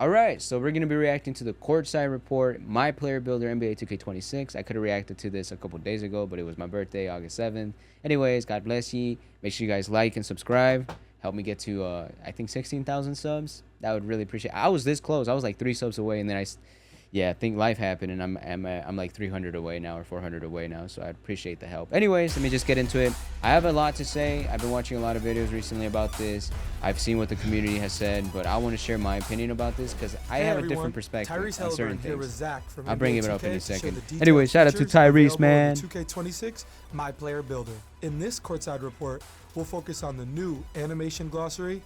All right, so we're going to be reacting to the courtside report, my player builder, NBA 2K26. I could have reacted to this a couple days ago, but it was my birthday, August 7th. Anyways, God bless you. Make sure you guys like and subscribe. Help me get to, I think, 16,000 subs. That would really appreciate it. I was this close. I was like 3 subs away, and then I think life happened, and I'm like 300 away now, or 400 away now, so I appreciate the help. Anyways, let me just get into it. I have a lot to say. I've been watching a lot of videos recently about this. I've seen what the community has said, but I want to share my opinion about this because I have a different perspective on certain things. I'll bring it up in a second. Anyway, shout out to Tyrese, man. 2K26 Myplayer Builder. In this courtside report, we'll focus on the new animation glossary,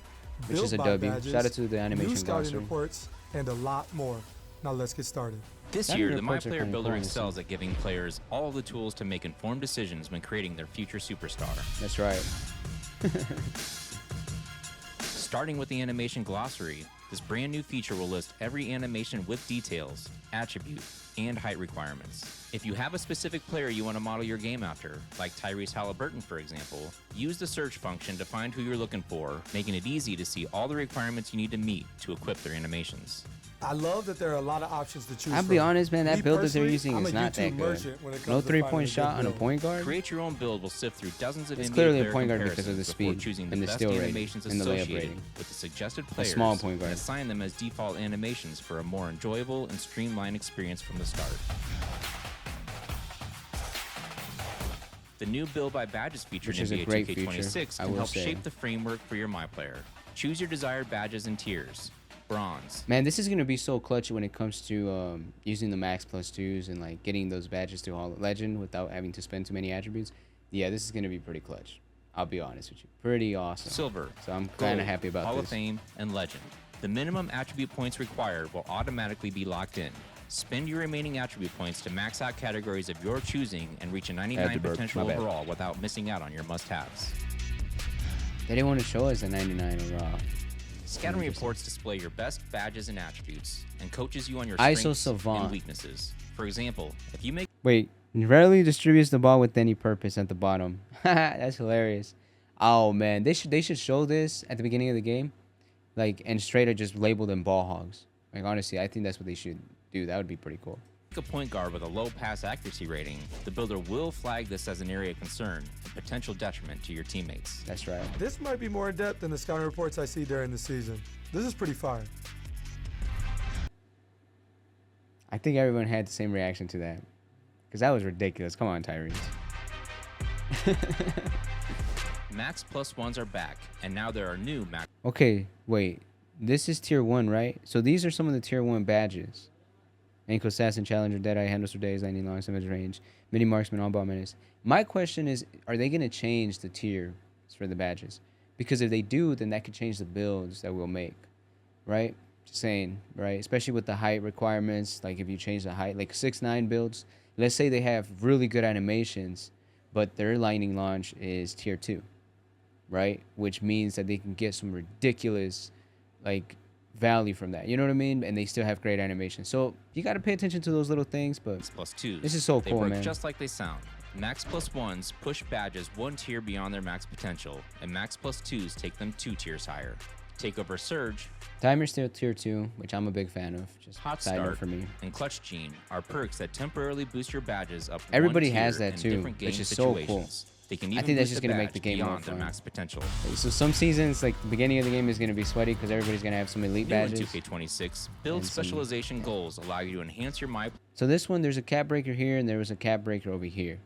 Which is a build-by W. badges, Shout out to the animation new scouting glossary. reports, and a lot more. Now let's get started. This year, the MyPlayer Builder excels at giving players all the tools to make informed decisions when creating their future superstar. That's right. Starting with the animation glossary, this brand new feature will list every animation with details, attribute, and height requirements. If you have a specific player you want to model your game after, like Tyrese Halliburton for example, use the search function to find who you're looking for, making it easy to see all the requirements you need to meet to equip their animations. I love that there are a lot of options to choose from. I'll be honest, man, that Me build that they're personally, using I'm is a not that YouTube good. merchant when it comes No to three-point finding a shot good on a build. point guard. Create your own build will sift through dozens of It's NBA clearly a player point guard because of the comparisons before speed choosing the and the best steal rate animations and the layup associated rating. with the suggested A players small point guard. and assign them as default animations for a more enjoyable and streamlined experience from the start. The new Build by Badges feature Which in is a NBA great 2K26 feature, I can will help say. shape the framework for your MyPlayer. Choose your desired badges and tiers. Bronze. Man, this is going to be so clutch when it comes to using the max plus twos and like getting those badges to Hall of Legend without having to spend too many attributes. Yeah, this is going to be pretty clutch. I'll be honest with you. Pretty awesome. Silver. So I'm kind of Gold, happy about Hall this. of Fame, and Legend. The minimum attribute points required will automatically be locked in. Spend your remaining attribute points to max out categories of your choosing and reach a 99 potential My bad. overall without missing out on your must-haves. They didn't want to show us the 99 overall. Scouting reports display your best badges and attributes and coaches you on your ISO strengths Savant. and weaknesses. For example, if you make Wait, rarely distributes the ball with any purpose at the bottom. That's hilarious. Oh man, they should show this at the beginning of the game, like, and straight up just label them ball hogs. Like honestly, I think that's what they should do. That would be pretty cool. a point guard with a low pass accuracy rating, the builder will flag this as an area of concern and potential detriment to your teammates. That's right. This might be more in depth than the scouting reports I see during the season. This is pretty fire. I think everyone had the same reaction to that, because that was ridiculous. Come on, Tyrese. Max plus ones are back, and now there are new max. Okay, wait. This is tier 1, right? So these are some of the tier 1 badges. Ankle Assassin, Challenger, Deadeye, Handles for Days, Lightning Long, Savage Range, Mini Marksman, On Ball Menace. My question is, are they going to change the tiers for the badges? Because if they do, then that could change the builds that we'll make, right? Just saying, right? Especially with the height requirements, like if you change the height, like 6'9" builds, let's say they have really good animations, but their Lightning Launch is tier 2, right? Which means that they can get some ridiculous, like, value from that, you know what I mean? And they still have great animation. So you got to pay attention to those little things. But Plus twos. this is so they cool, work man. just like they sound. Max plus ones push badges one tier beyond their max potential, and max plus twos take them 2 tiers higher. Takeover Surge, Timer's still tier 2, which I'm a big fan of. Just Hot side note Start, for me. and Clutch Gene are perks that temporarily boost your badges up. Everybody one tier has that in too, different game which is so cool. situations. They can even I think that's boost just gonna the make the badge game more beyond their fun. max potential. So some seasons, like the beginning of the game is going to be sweaty because everybody's going to have some elite New in badges. 2K26, build and some- specialization goals allow you to enhance your So this one, there's a cap breaker here and there was a cap breaker over here.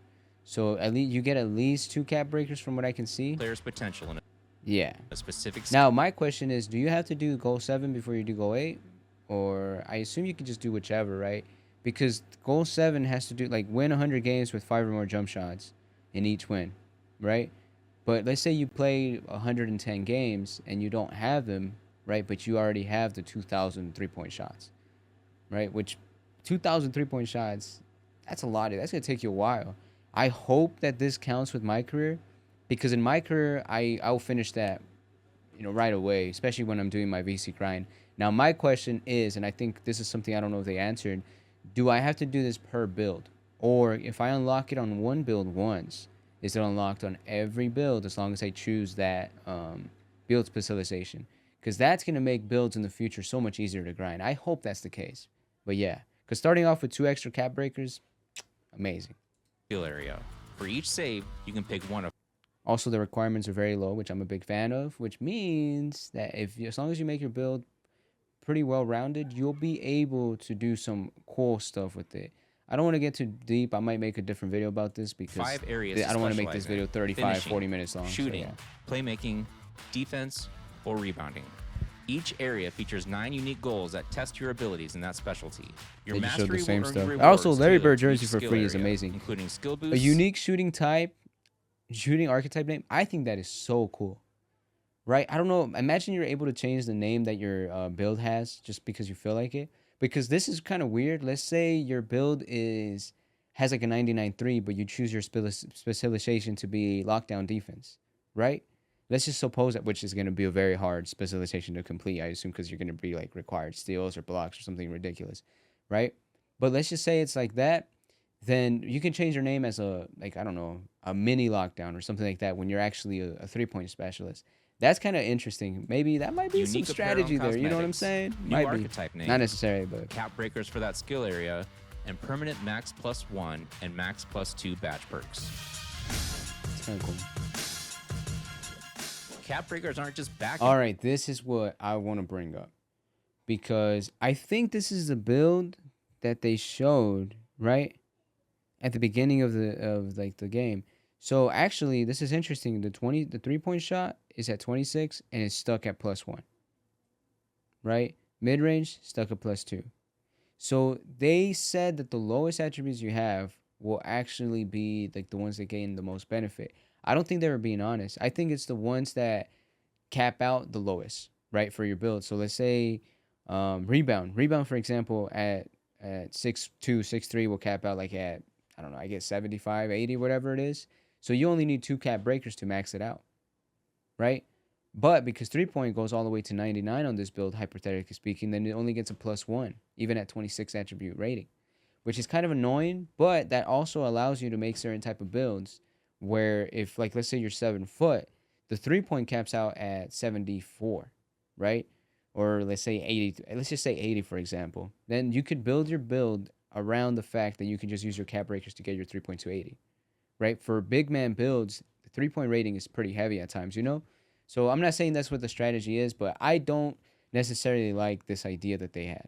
So at least you get at least 2 cap breakers from what I can see. player's potential in Yeah. a specific Now my question is, do you have to do goal 7 before you do goal 8? Or I assume you can just do whichever, right? Because goal 7 has to do, like, win 100 games with 5 or more jump shots in each win, right? But let's say you play 110 games and you don't have them, right? But you already have the 2,000 3-point shots, right? Which 2,000 3-point shots, that's a lot. That's going to take you a while. I hope that this counts with my career, because in my career, I'll finish that, you know, right away, especially when I'm doing my VC grind. Now, my question is, and I think this is something I don't know if they answered, do I have to do this per build? Or if I unlock it on one build once, is it unlocked on every build as long as I choose that build specialization? because that's going to make builds in the future so much easier to grind. I hope that's the case. But yeah, because starting off with 2 extra cap breakers, amazing. skill area. For each save, you can pick one of Also, the requirements are very low, which I'm a big fan of, which means that as long as you make your build pretty well rounded, you'll be able to do some cool stuff with it. I don't want to get too deep. I might make a different video about this because 5 areas. I don't want to make this specialize video in: 35, finishing, 40 minutes long. shooting, So, yeah. playmaking, defense, or rebounding. Each area features 9 unique goals that test your abilities in that specialty. Your They just showed the mastery same will earn stuff. you Also, rewards Larry tailored Bird to each jersey for skill free is area, amazing. including skill A boosts. unique shooting archetype name. I think that is so cool. Right? I don't know. Imagine you're able to change the name that your build has just because you feel like it. Because this is kind of weird. Let's say your build has like a 99.3, but you choose your specialization to be lockdown defense, right? Let's just suppose that, which is going to be a very hard specialization to complete, I assume, because you're going to be like required steals or blocks or something ridiculous, right? But let's just say it's like that. Then you can change your name as like, I don't know, a mini lockdown or something like that when you're actually a 3-point specialist. That's kind of interesting. Maybe that might be some Unique apparel strategy and there. You know what I'm cosmetics. saying? New Might be. archetype name. Not necessarily, but Cap breakers for that skill area, and permanent max +1 and max +2 badge perks. it's kind of cool. Cap breakers aren't just back. All right, this is what I want to bring up because I think this is the build that they showed right at the beginning of the game. So actually, this is interesting. The 3-point shot is at 26 and it's stuck at +1. Right, mid range stuck at +2. So they said that the lowest attributes you have will actually be like the ones that gain the most benefit. I don't think they were being honest. I think it's the ones that cap out the lowest, right, for your build. So let's say rebound, for example, at 6'2", 6'3" will cap out like at, I don't know, I guess 75, 80, whatever it is. So you only need 2 cap breakers to max it out, right? But because 3-point goes all the way to 99 on this build, hypothetically speaking, then it only gets a +1, even at 26 attribute rating, which is kind of annoying, but that also allows you to make certain type of builds where if, like, let's say you're 7 foot, the 3-point caps out at 74, right? Or let's say 80, let's just say 80, for example. Then you could build your build around the fact that you can just use your cap breakers to get your 3-point to 80, right? For big man builds, the 3-point rating is pretty heavy at times, you know? So I'm not saying that's what the strategy is, but I don't necessarily like this idea that they had,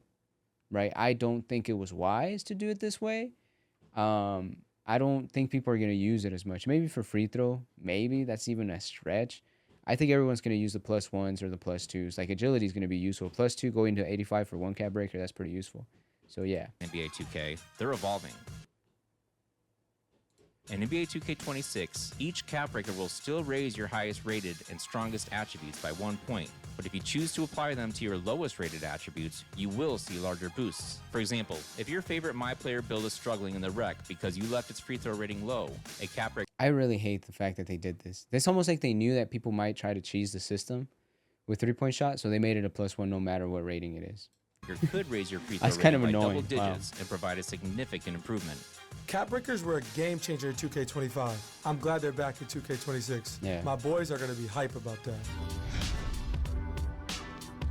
right? I don't think it was wise to do it this way. I don't think people are going to use it as much. Maybe for free throw, maybe that's even a stretch. I think everyone's going to use the +1s or the +2s. Like agility is going to be useful. +2 going to 85 for 1 cap breaker, that's pretty useful. So yeah. NBA 2K, they're evolving. In NBA 2K26, each cap breaker will still raise your highest rated and strongest attributes by 1 point, but if you choose to apply them to your lowest rated attributes, you will see larger boosts. For example, if your favorite Myplayer build is struggling in the rec because you left its free throw rating low, a cap breaker I really hate the fact that they did this. It's almost like they knew that people might try to cheese the system with 3-point shot, so they made it a +1 no matter what rating it is. could raise your free throw That's kind rating of by double annoying. Wow. digits and provide a significant improvement. Cap breakers were a game changer in 2K25. I'm glad they're back in 2K26. Yeah. My boys are going to be hype about that.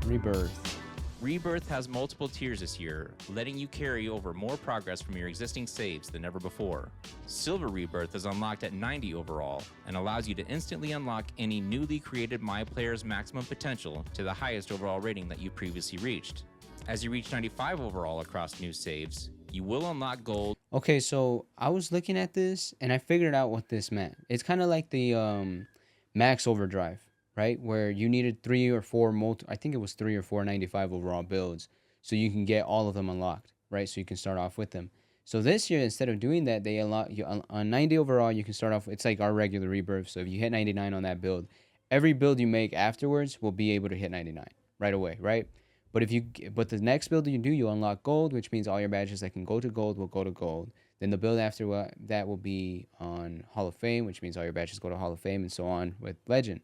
Rebirth. Rebirth has multiple tiers this year, letting you carry over more progress from your existing saves than ever before. Silver Rebirth is unlocked at 90 overall and allows you to instantly unlock any newly created Myplayer's maximum potential to the highest overall rating that you previously reached. As you reach 95 overall across new saves, you will unlock gold. Okay, so I was looking at this and I figured out what this meant. It's kind of like the max overdrive, right? Where you needed 3 or 4 I think it was 3 or 4 95 overall builds so you can get all of them unlocked, right? So you can start off with them. So this year, instead of doing that, they unlock you on 90 overall. You can start off. It's like our regular rebirth. So if you hit 99 on that build, every build you make afterwards will be able to hit 99 right away, right? But the next build you do, you unlock gold, which means all your badges that can go to gold will go to gold. Then the build after that will be on Hall of Fame, which means all your badges go to Hall of Fame and so on with Legend.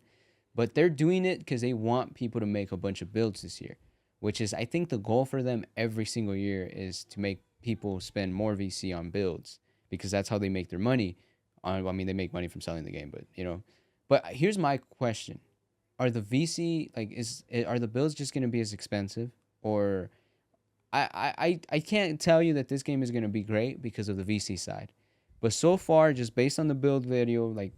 But they're doing it because they want people to make a bunch of builds this year, which is, I think, the goal for them every single year is to make people spend more VC on builds because that's how they make their money. I mean, they make money from selling the game, but, you know. But here's my question. are the VC like are the builds just gonna be as expensive, or I can't tell you that this game is gonna be great because of the VC side, but so far, just based on the build video, like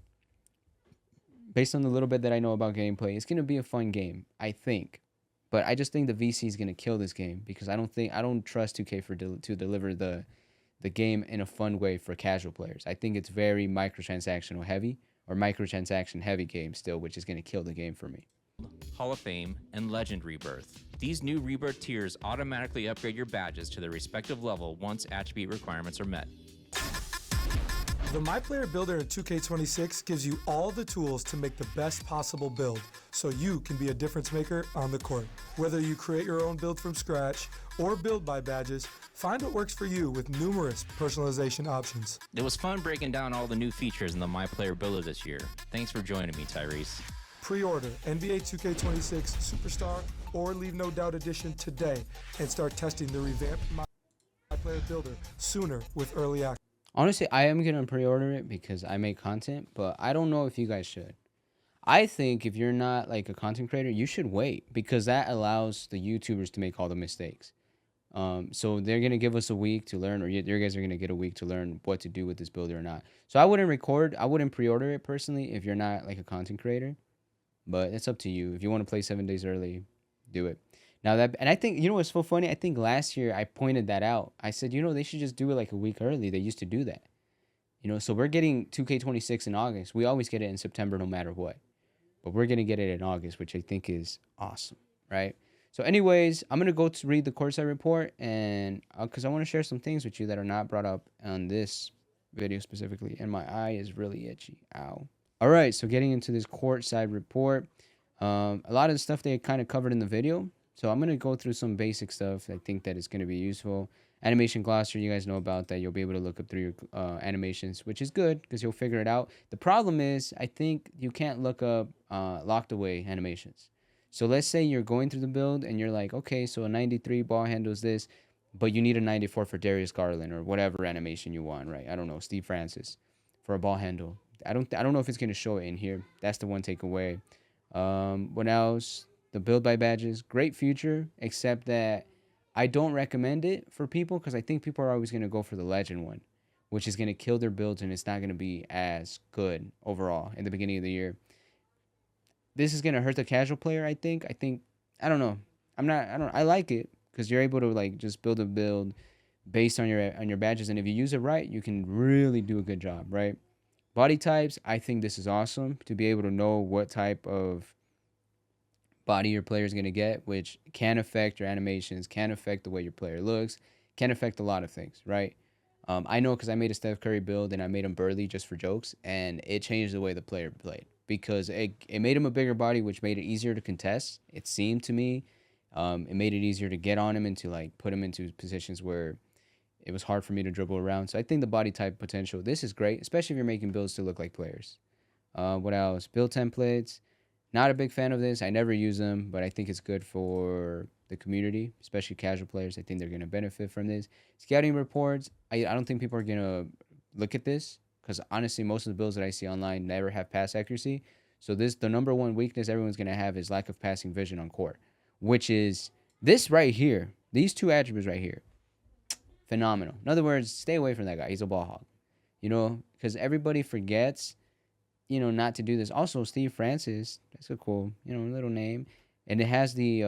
based on the little bit that I know about gameplay, it's gonna be a fun game, I think. But I just think the VC is gonna kill this game because I don't trust 2K to deliver the game in a fun way for casual players. I think it's very microtransactional heavy or microtransaction heavy game still, which is gonna kill the game for me. Hall of Fame, and Legend Rebirth. These new Rebirth tiers automatically upgrade your badges to their respective level once attribute requirements are met. The MyPlayer Builder in 2K26 gives you all the tools to make the best possible build, so you can be a difference maker on the court. Whether you create your own build from scratch or build by badges, find what works for you with numerous personalization options. It was fun breaking down all the new features in the MyPlayer Builder this year. Thanks for joining me, Tyrese. Pre-order NBA 2K26 Superstar or Leave No Doubt Edition today and start testing the revamped MyPlayer Builder sooner with early access. Honestly, I am gonna pre-order it because I make content, but I don't know if you guys should. I think if you're not like a content creator, you should wait because that allows the YouTubers to make all the mistakes. So they're gonna give us a week to learn, or you guys are gonna get a week to learn what to do with this builder or not. So I wouldn't pre-order it personally if you're not like a content creator, but it's up to you. If you want to play 7 days early, do it. Now and I think, what's so funny? I think last year I pointed that out. I said, they should just do it like a week early. They used to do that. So we're getting 2K26 in August. We always get it in September no matter what. But we're going to get it in August, which I think is awesome, right? So anyways, I'm going to go to read the courtside report, and because I want to share some things with you that are not brought up on this video specifically, and my eye is really itchy. Ow. All right, so getting into this courtside report, a lot of the stuff they kind of covered in the video. So I'm going to go through some basic stuff I think that is going to be useful. Animation glossary, you guys know about that. You'll be able to look up through your animations, which is good because you'll figure it out. The problem is I think you can't look up locked away animations. So let's say you're going through the build and you're like, okay, so a 93 ball handles this, but you need a 94 for Darius Garland or whatever animation you want, right? I don't know, Steve Francis for a ball handle. I don't know if it's going to show it in here. That's the one takeaway. What else? The build by badges, great feature, except that I don't recommend it for people because I think people are always going to go for the legend one, which is going to kill their builds and it's not going to be as good overall in the beginning of the year. This is going to hurt the casual player, I think. I don't know. I like it because you're able to like just build a build based on your badges, and if you use it right, you can really do a good job, right? Body types, I think this is awesome to be able to know what type of body your player is going to get, which can affect your animations, can affect the way your player looks, can affect a lot of things, right? I know because I made a Steph Curry build and I made him burly just for jokes, and it changed the way the player played because it made him a bigger body, which made it easier to contest. It seemed to me, it made it easier to get on him and to like put him into positions where it was hard for me to dribble around. So I think the body type potential, this is great, especially if you're making builds to look like players. What else? Build templates. Not a big fan of this. I never use them, but I think it's good for the community, especially casual players. I think they're going to benefit from this. Scouting reports. I don't think people are going to look at this because honestly, most of the builds that I see online never have pass accuracy. So the number one weakness everyone's going to have is lack of passing vision on court, which is this right here. These two attributes right here. Phenomenal. In other words, stay away from that guy. He's a ball hog. Because everybody forgets not to do this. Also, Steve Francis, that's a cool, little name. And it has the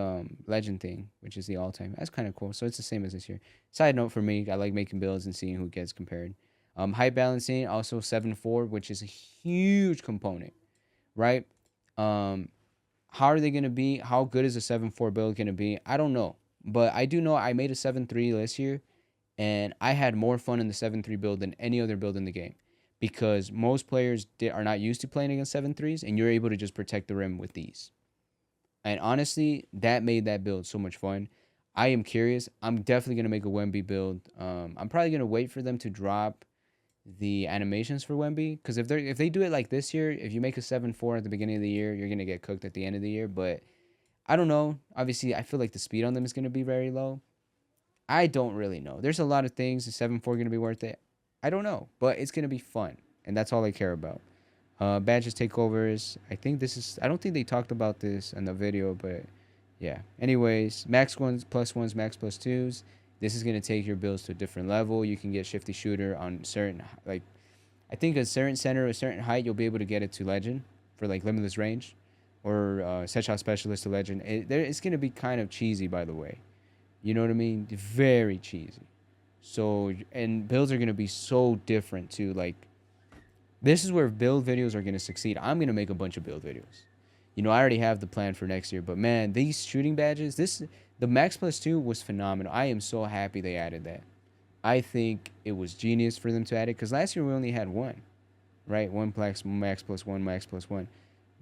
legend thing, which is the all-time. That's kind of cool. So it's the same as this year. Side note for me, I like making builds and seeing who gets compared. Height balancing, also 7'4", which is a huge component, right? How are they going to be? How good is a 7'4" build going to be? I don't know. But I do know I made a 7'3" this year, and I had more fun in the 7'3" build than any other build in the game. Because most players are not used to playing against 7'3s, and you're able to just protect the rim with these. And honestly, that made that build so much fun. I am curious. I'm definitely going to make a Wemby build. I'm probably going to wait for them to drop the animations for Wemby. Because if they do it like this year, if you make a 7'4 at the beginning of the year, you're going to get cooked at the end of the year. But I don't know. Obviously, I feel like the speed on them is going to be very low. I don't really know. There's a lot of things. Is 7'4 going to be worth it? I don't know, but it's going to be fun, and that's all I care about. Badges takeovers. I think this is. I don't think they talked about this in the video, but yeah. Anyways, max ones, plus ones, max plus twos. This is gonna take your builds to a different level. You can get shifty shooter on certain like. I think a certain center, a certain height, you'll be able to get it to legend for like limitless range, or set shot specialist to legend. It's gonna be kind of cheesy, by the way. You know what I mean? Very cheesy. So and builds are gonna be so different too. Like this is where build videos are gonna succeed. I'm gonna make a bunch of build videos. You know, I already have the plan for next year. But man, these shooting badges, the max plus two was phenomenal. I am so happy they added that. I think it was genius for them to add it because last year we only had one, right? One max plus one, max plus one.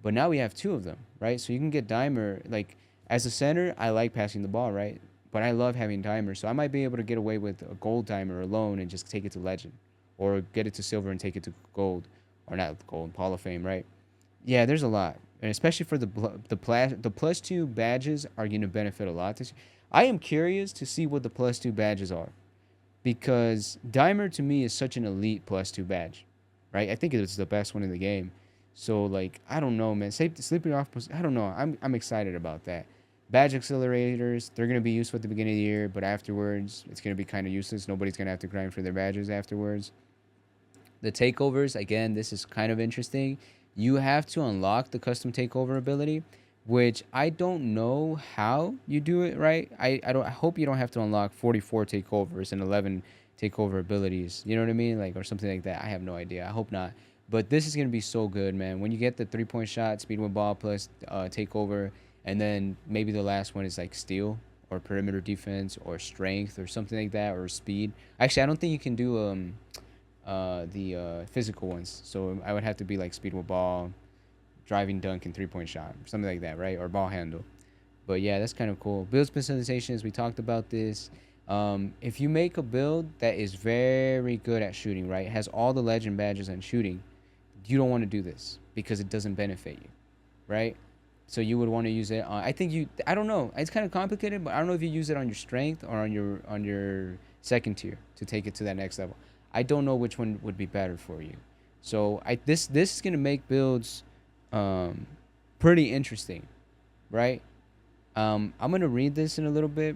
But now we have two of them, right? So you can get Dimer. Like, as a center, I like passing the ball, right? But I love having Dimer. So I might be able to get away with a gold Dimer alone and just take it to legend. Or get it to silver and take it to gold. Or not gold, Hall of Fame, right? Yeah, there's a lot. And especially for the plus two badges are going to benefit a lot this year. I am curious to see what the plus two badges are. Because Dimer to me is such an elite plus two badge, right? I think it's the best one in the game. So like I don't know, man. Sleeping off, I don't know. I'm excited about that. Badge accelerators, they're gonna be useful at the beginning of the year, but afterwards it's gonna be kind of useless. Nobody's gonna have to grind for their badges afterwards. The takeovers, again, this is kind of interesting. You have to unlock the custom takeover ability, which I don't know how you do it, right? I hope you don't have to unlock 44 takeovers and 11 takeover abilities. You know what I mean? Like or something like that. I have no idea. I hope not. But this is gonna be so good, man. When you get the 3-point shot, speed with ball plus takeover, and then maybe the last one is like steal or perimeter defense or strength or something like that or speed. Actually, I don't think you can do the physical ones. So I would have to be like speed with ball, driving dunk, and 3-point shot, something like that, right? Or ball handle. But yeah, that's kind of cool. Build specializations, we talked about this. If you make a build that is very good at shooting, right, has all the legend badges on shooting, you don't want to do this because it doesn't benefit you, right? So you would want to use it on. I don't know. It's kind of complicated, but I don't know if you use it on your strength or on your second tier to take it to that next level. I don't know which one would be better for you. So this is gonna make builds pretty interesting, right? I'm gonna read this in a little bit.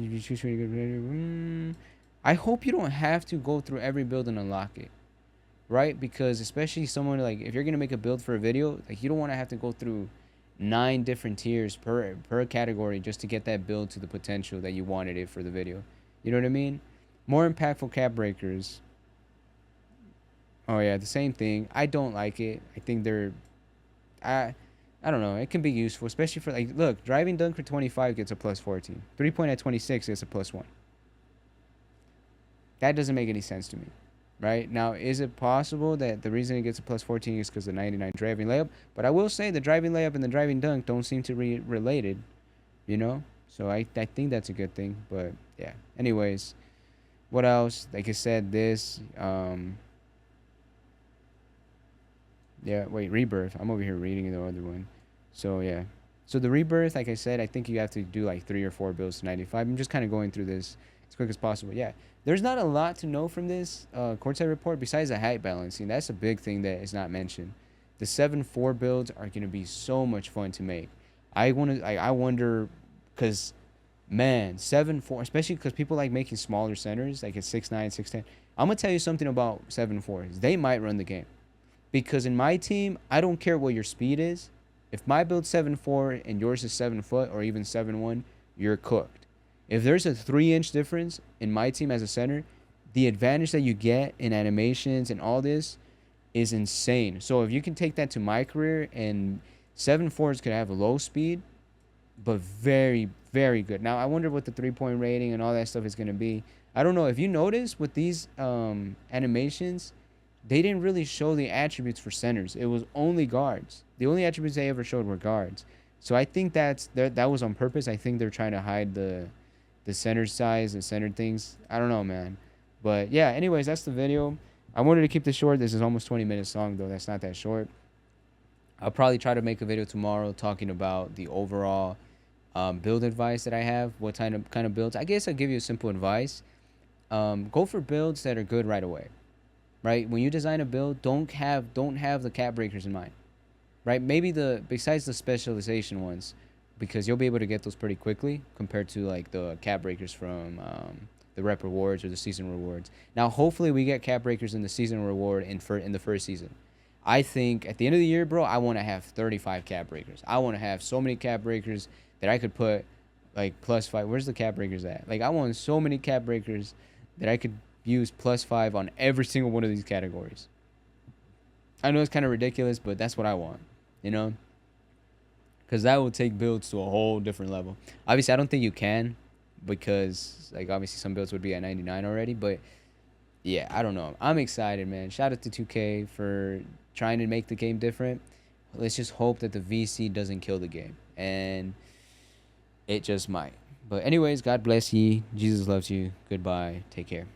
If you choose really good, I hope you don't have to go through every build and unlock it, right? Because especially someone like if you're gonna make a build for a video, like you don't want to have to go through 9 different tiers per category just to get that build to the potential that you wanted it for the video. You know what I mean? More impactful cap breakers. Oh yeah, the same thing. I don't like it. I think I don't know. It can be useful, especially for like look, driving dunk for 25 gets a plus 14. 3-point at 26 gets a plus 1. That doesn't make any sense to me. Right? Now, is it possible that the reason it gets a plus 14 is because of the 99 driving layup? But I will say the driving layup and the driving dunk don't seem to be related, you know? So I think that's a good thing. But yeah. Anyways, what else? Like I said, this. Yeah, wait, rebirth. I'm over here reading the other one. So yeah. So the rebirth, like I said, I think you have to do like 3 or 4 builds to 95. I'm just kind of going through this as quick as possible. Yeah. There's not a lot to know from this courtside report besides the height balancing. That's a big thing that is not mentioned. The 7-4 builds are going to be so much fun to make. I wonder, because, man, 7-4, especially because people like making smaller centers, like at 6'9", 6'10". I'm going to tell you something about 7-4s. They might run the game. Because in my team, I don't care what your speed is. If my build's 7'4" and yours is 7 foot or even 7'1", you're cooked. If there's a 3-inch difference in my team as a center, the advantage that you get in animations and all this is insane. So if you can take that to my career, and 7'4s could have a low speed, but very, very good. Now, I wonder what the 3-point rating and all that stuff is going to be. I don't know. If you notice with these animations, they didn't really show the attributes for centers. It was only guards. The only attributes they ever showed were guards. So I think that was on purpose. I think they're trying to hide the center size and center things. I don't know, man. But yeah, anyways, that's the video. I wanted to keep this short. This is almost 20 minutes long, though. That's not that short. I'll probably try to make a video tomorrow talking about the overall build advice that I have. What kind of builds. I guess I'll give you a simple advice. Go for builds that are good right away. right? When you design a build, don't have the cap breakers in mind, right? Maybe the besides the specialization ones, because you'll be able to get those pretty quickly compared to like the cap breakers from the rep rewards or the season rewards. Now, hopefully, we get cap breakers in the season reward in the first season. I think at the end of the year, bro, I want to have 35 cap breakers. I want to have so many cap breakers that I could put like +5. Where's the cap breakers at? Like I want so many cap breakers that I could use +5 on every single one of these categories. I know it's kind of ridiculous, but that's what I want, you know? Because that will take builds to a whole different level. Obviously, I don't think you can because, like, obviously some builds would be at 99 already. But, yeah, I don't know. I'm excited, man. Shout out to 2K for trying to make the game different. Let's just hope that the VC doesn't kill the game. And it just might. But anyways, God bless ye. Jesus loves you. Goodbye. Take care.